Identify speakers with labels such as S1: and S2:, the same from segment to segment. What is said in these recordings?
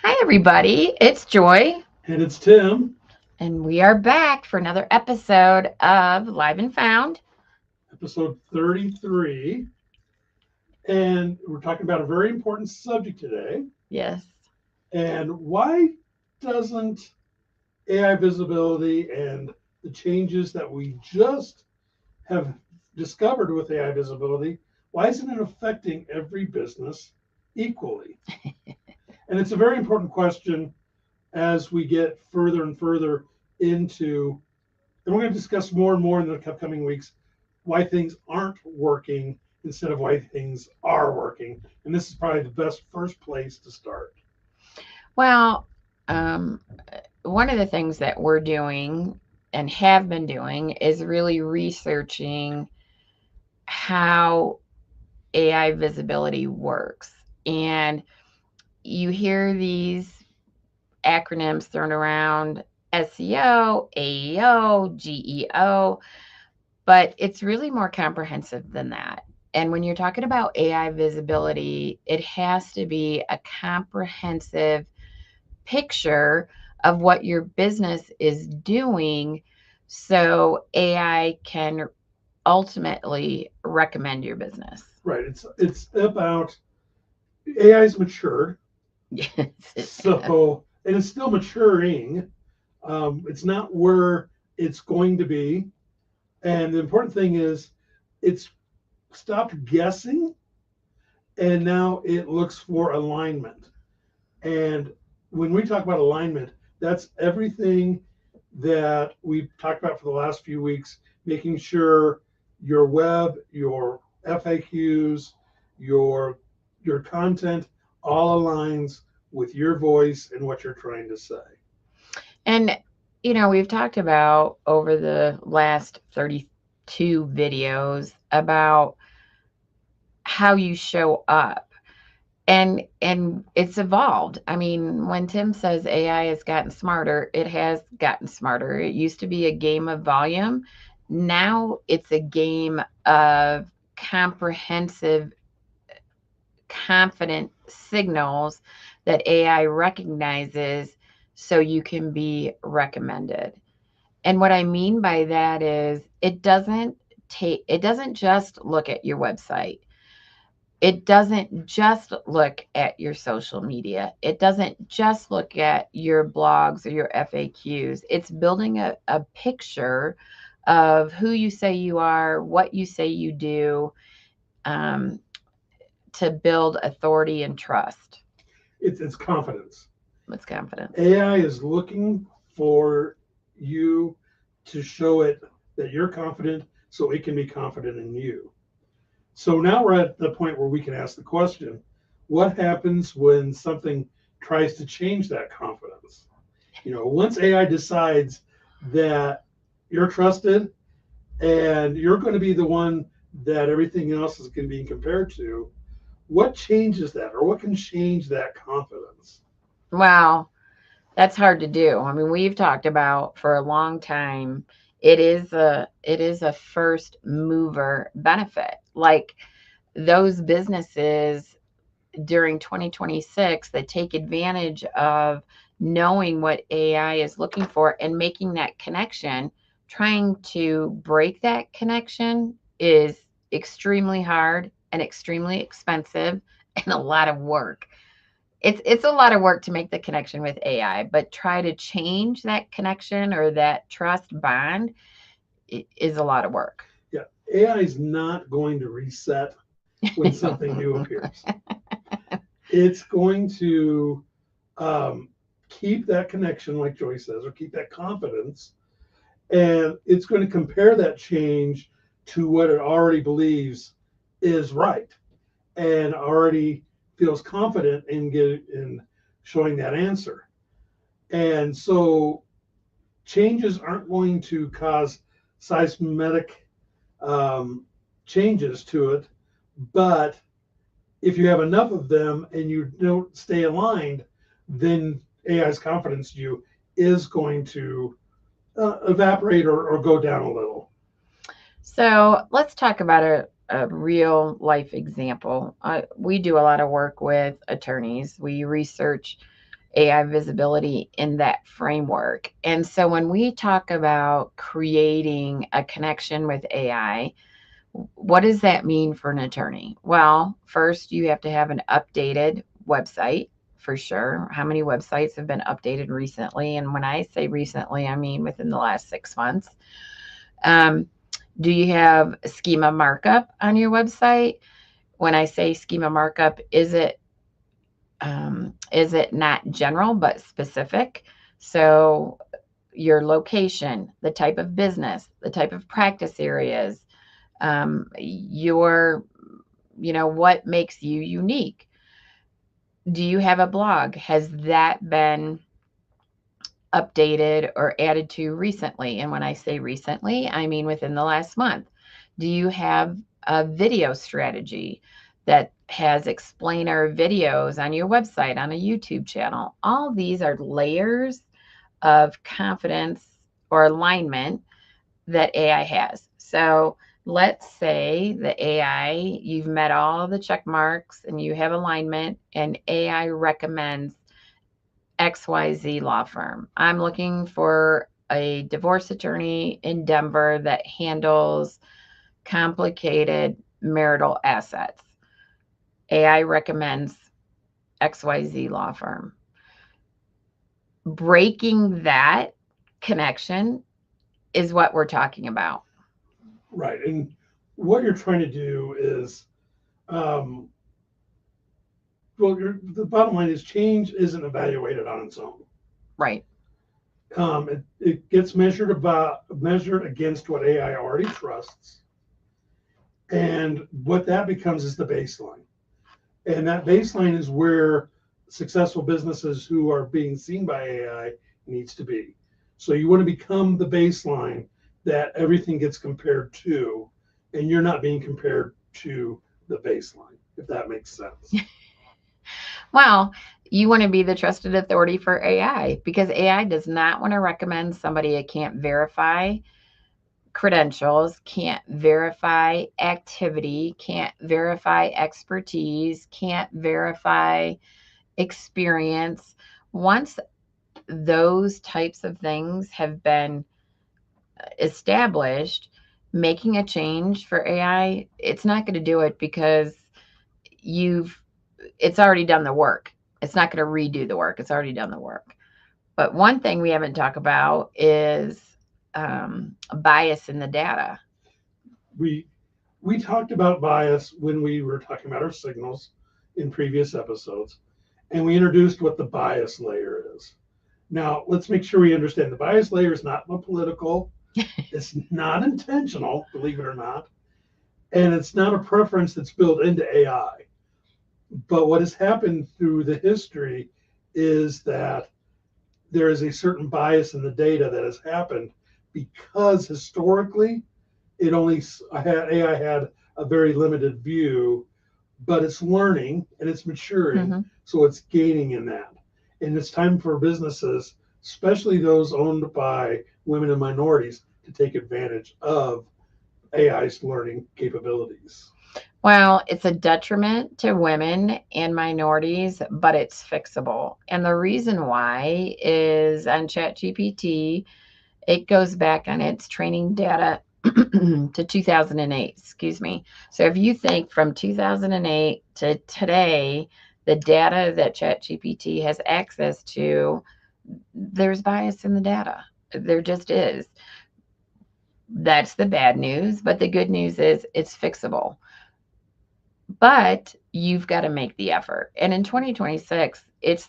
S1: Hi, everybody. It's Joy,
S2: And it's Tim,
S1: and we are back for another episode of Live and Found.
S2: episode 33. And we're talking about a very important subject today.
S1: Yes.
S2: And why doesn't AI visibility and the changes that we just have discovered with AI visibility, why isn't it affecting every business equally? And it's a very important question as we get further and further into, and we're going to discuss more and more in the upcoming weeks why things aren't working instead of why things are working. And this is probably the best first place to start.
S1: Well, um, one of the things that we're doing and have been doing is really researching how AI visibility works. And you hear these acronyms thrown around: SEO, AEO, GEO, but it's really more comprehensive than that. And when you're talking about AI visibility, it has to be a comprehensive picture of what your business is doing so AI can ultimately recommend your business.
S2: Right. It's about AI's matured.
S1: Yes.
S2: So and it's still maturing. It's not where it's going to be. And the important thing is it's stopped guessing and now it looks for alignment. And when we talk about alignment, that's everything that we've talked about for the last few weeks, making sure your web, your FAQs, your your content all aligns with your voice and what you're trying to say.
S1: And, we've talked about over the last 32 videos about how you show up. And it's evolved. I mean, when Tim says AI has gotten smarter, it has gotten smarter. It used to be a game of volume. Now it's a game of comprehensive, confident signals that AI recognizes so you can be recommended. And what I mean by that is it doesn't just look at your website. It doesn't just look at your social media. It doesn't just look at your blogs or your FAQs. It's building a picture of who you say you are, what you say you do, um, to build authority and trust
S2: It's confidence.
S1: with confidence.
S2: AI is looking for you to show it that you're confident so it can be confident in you. So now we're at the point where we can ask the question, what happens when something tries to change that confidence? Once AI decides that you're trusted and you're going to be the one that everything else is going to be compared to, what changes that or what can change that confidence?
S1: Wow, that's hard to do. I mean, we've talked about for a long time. It is a first mover benefit. Like those businesses during 2026 that take advantage of knowing what AI is looking for and making that connection. Trying to break that connection is extremely hard and extremely expensive and a lot of work. It's a lot of work to make the connection with AI, but try to change that connection or that trust bond is a lot of work.
S2: Yeah, AI is not going to reset when something new appears. It's going to um, keep that connection, like Joy says, or keep that confidence, and it's going to compare that change to what it already believes is right, and already feels confident in showing that answer. And so changes aren't going to cause seismic um, changes to it, but if you have enough of them and you don't stay aligned, then AI's confidence in you is going to evaporate or go down a little.
S1: So let's talk about a real life example. We do a lot of work with attorneys. We research AI visibility in that framework. And so when we talk about creating a connection with AI, what does that mean for an attorney? Well, first, you have to have an updated website for sure. How many websites have been updated recently? And when I say recently, I mean within the last 6 months. Um, do you have schema markup on your website? When I say schema markup, is it not general but specific? So your location, the type of business, the type of practice areas, your, what makes you unique? Do you have a blog? Has that been updated or added to recently? And when I say recently, I mean within the last month. Do you have a video strategy that has explainer videos on your website, on a YouTube channel? All these are layers of confidence or alignment that AI has. So let's say the AI, you've met all the check marks and you have alignment, and AI recommends XYZ law firm. I'm looking for a divorce attorney in Denver that handles complicated marital assets. AI recommends XYZ law firm. Breaking that connection is what we're talking about.
S2: Right. And what you're trying to do is, um, well, the bottom line is change isn't evaluated on its own.
S1: Right.
S2: It gets measured against what AI already trusts. And what that becomes is the baseline. And that baseline is where successful businesses who are being seen by AI needs to be. So you want to become the baseline that everything gets compared to, and you're not being compared to the baseline, if that makes sense.
S1: Well, you want to be the trusted authority for AI, because AI does not want to recommend somebody it can't verify credentials, can't verify activity, can't verify expertise, can't verify experience. Once those types of things have been established, making a change for AI, it's not going to do it because it's already done the work. It's not going to redo the work. It's already done the work. But one thing we haven't talked about is bias in the data.
S2: We talked about bias when we were talking about our signals in previous episodes, and we introduced what the bias layer is. Now, let's make sure we understand the bias layer is not political. It's not intentional, believe it or not. And it's not a preference that's built into AI. But what has happened through the history is that there is a certain bias in the data that has happened because historically AI had a very limited view, but it's learning and it's maturing. Mm-hmm. So it's gaining in that. And it's time for businesses, especially those owned by women and minorities, to take advantage of AI's learning capabilities.
S1: Well, it's a detriment to women and minorities, but it's fixable. And the reason why is on ChatGPT, it goes back on its training data to 2008, excuse me. So if you think from 2008 to today, the data that ChatGPT has access to, there's bias in the data. There just is. That's the bad news, but the good news is it's fixable. But you've got to make the effort. And in 2026, it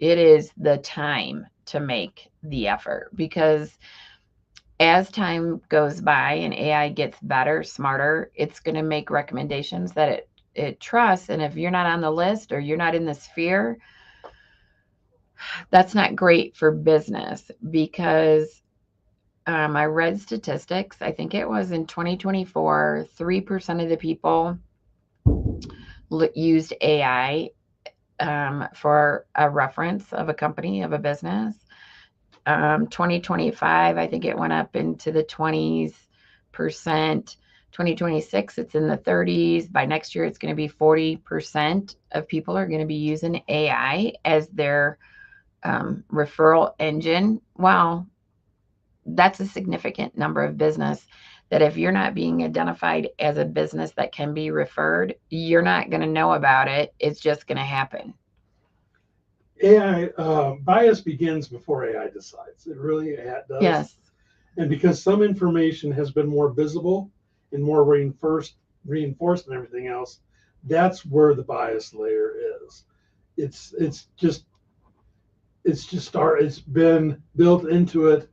S1: is the time to make the effort, because as time goes by and AI gets better, smarter, it's going to make recommendations that it trusts. And if you're not on the list or you're not in the sphere, that's not great for business, because I read statistics. I think it was in 2024, 3% of the people used AI for a reference of a company, of a business. 2025, I think it went up into the 20s%. 2026, it's in the 30s. By next year, it's going to be 40% of people are going to be using AI as their referral engine, well, that's a significant number of business that if you're not being identified as a business that can be referred, you're not going to know about it. It's just going to happen.
S2: AI bias begins before AI decides. It really does.
S1: Yes.
S2: And because some information has been more visible and more reinforced and everything else, that's where the bias layer is. It's just it's been built into it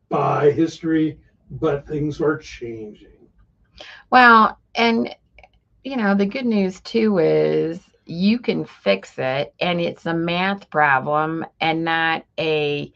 S2: by history, but things are changing.
S1: Well, and the good news too is you can fix it and it's a math problem and not a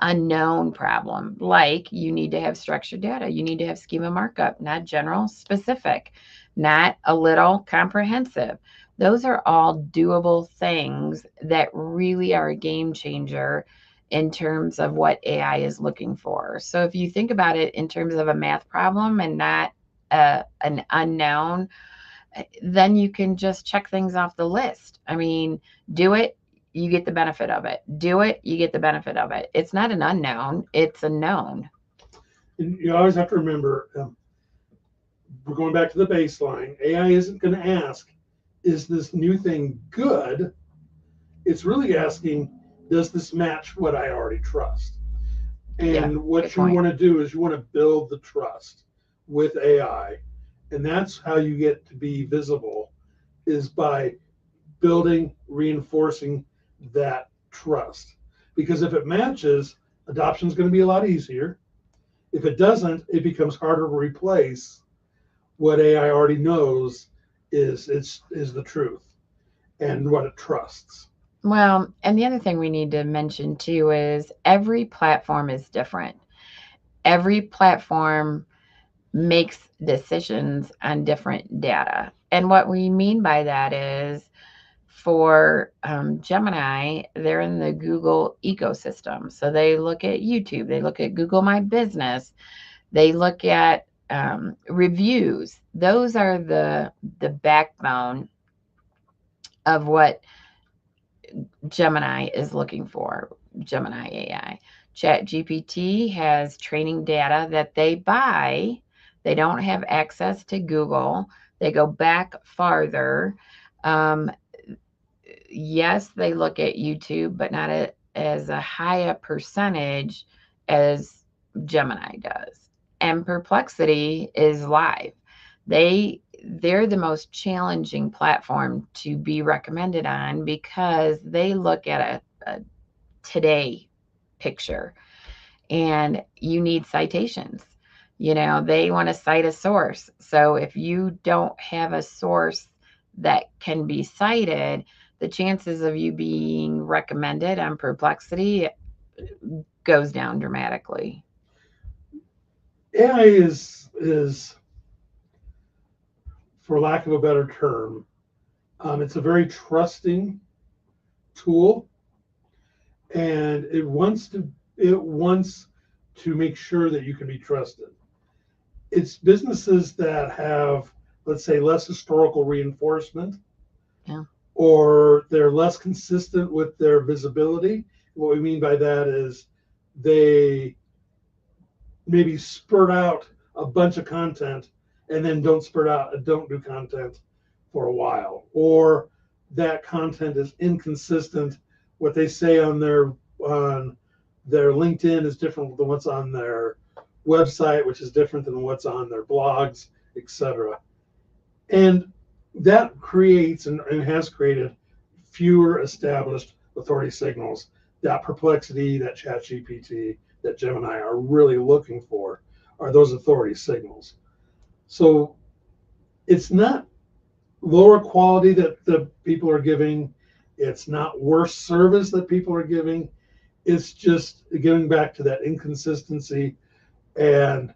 S1: unknown problem. Like you need to have structured data, you need to have schema markup, not general, specific, not a little, comprehensive. Those are all doable things that really are a game changer in terms of what AI is looking for. So if you think about it in terms of a math problem and not an unknown, then you can just check things off the list. I mean, do it, you get the benefit of it. Do it, you get the benefit of it. It's not an unknown, it's a known.
S2: And you always have to remember, we're going back to the baseline. AI isn't going to ask, is this new thing good? It's really asking, does this match what I already trust?
S1: Yeah,
S2: And
S1: good
S2: what you
S1: point.
S2: want to do is you want to build the trust with AI. And that's how you get to be visible, is by building, reinforcing that trust. Because if it matches, adoption is going to be a lot easier. If it doesn't, it becomes harder to replace what AI already knows is the truth and what it trusts.
S1: Well, and the other thing we need to mention too is every platform is different. Every platform makes decisions on different data. And what we mean by that is for Gemini, they're in the Google ecosystem. So they look at YouTube, they look at Google My Business, they look at reviews. Those are the backbone of what Gemini is looking for. Gemini AI. Chat GPT has training data that they buy. They don't have access to Google. They go back farther. Um, yes, they look at YouTube, but not as a high a percentage as Gemini does. And Perplexity is live. They're the most challenging platform to be recommended on because they look at a today picture and you need citations. They want to cite a source. So if you don't have a source that can be cited, the chances of you being recommended on Perplexity goes down dramatically.
S2: AI is for lack of a better term, it's a very trusting tool, and it wants to make sure that you can be trusted. It's businesses that have, let's say, less historical reinforcement,
S1: Yeah.
S2: or they're less consistent with their visibility. What we mean by that is they maybe spurt out a bunch of content and then don't do content for a while, or that content is inconsistent. What they say on their LinkedIn is different than what's on their website, which is different than what's on their blogs, etc. And that creates and has created fewer established authority signals that Perplexity, that ChatGPT, that Gemini are really looking for, are those authority signals. So it's not lower quality that the people are giving. It's not worse service that people are giving. It's just getting back to that inconsistency, and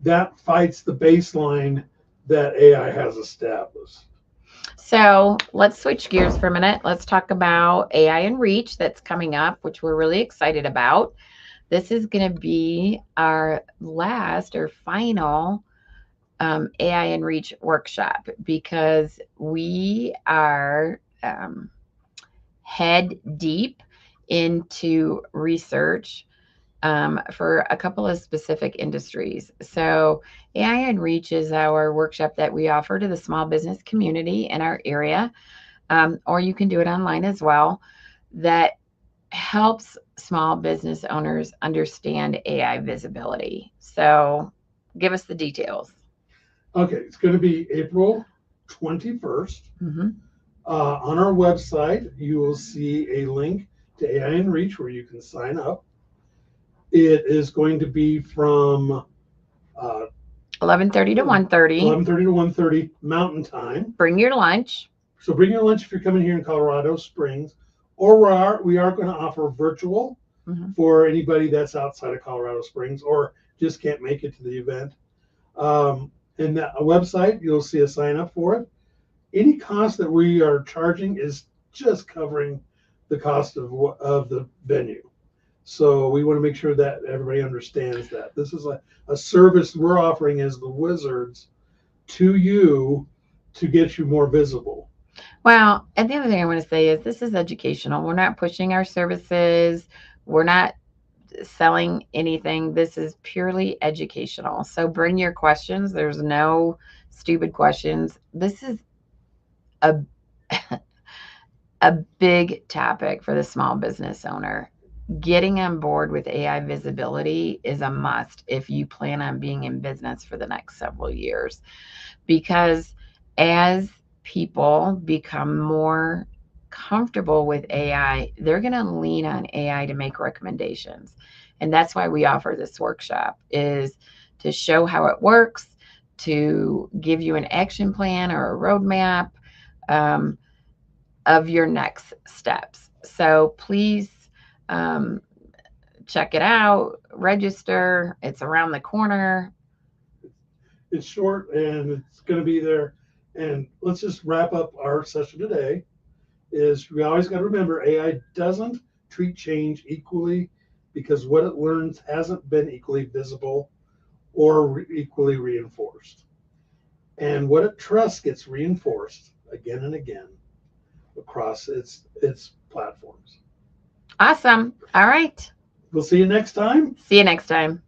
S2: that fights the baseline that AI has established.
S1: So let's switch gears for a minute. Let's talk about AI and Reach that's coming up, which we're really excited about. This is going to be our last or final AI and Reach workshop because we are head deep into research for a couple of specific industries. So, AI and Reach is our workshop that we offer to the small business community in our area, or you can do it online as well, that helps small business owners understand AI visibility. So, give us the details.
S2: Okay, it's going to be April 21st.
S1: Mm-hmm.
S2: On our website, you will see a link to AI and Reach where you can sign up. It is going to be from
S1: 11:30 to 1:30.
S2: 11:30 to 1:30 Mountain Time.
S1: Bring your lunch.
S2: So bring your lunch if you're coming here in Colorado Springs, or we are going to offer virtual for anybody that's outside of Colorado Springs or just can't make it to the event. And that website, you'll see a sign up for it. Any cost that we are charging is just covering the cost of the venue. So we want to make sure that everybody understands that this is a service we're offering as the Wizards to you to get you more visible.
S1: Well, and the other thing I want to say is this is educational. We're not pushing our services. We're not selling anything. This is purely educational. So bring your questions. There's no stupid questions. This is a a big topic for the small business owner. Getting on board with AI visibility is a must if you plan on being in business for the next several years, because as people become more comfortable with AI, they're going to lean on AI to make recommendations. And that's why we offer this workshop, is to show how it works, to give you an action plan or a roadmap of your next steps. So please check it out, register. It's around the corner.
S2: It's short and it's going to be there. And let's just wrap up our session today. Is we always got to remember AI doesn't treat change equally because what it learns hasn't been equally visible or equally reinforced. And what it trusts gets reinforced again and again across its platforms.
S1: Awesome. All right.
S2: We'll see you next time.
S1: See you next time.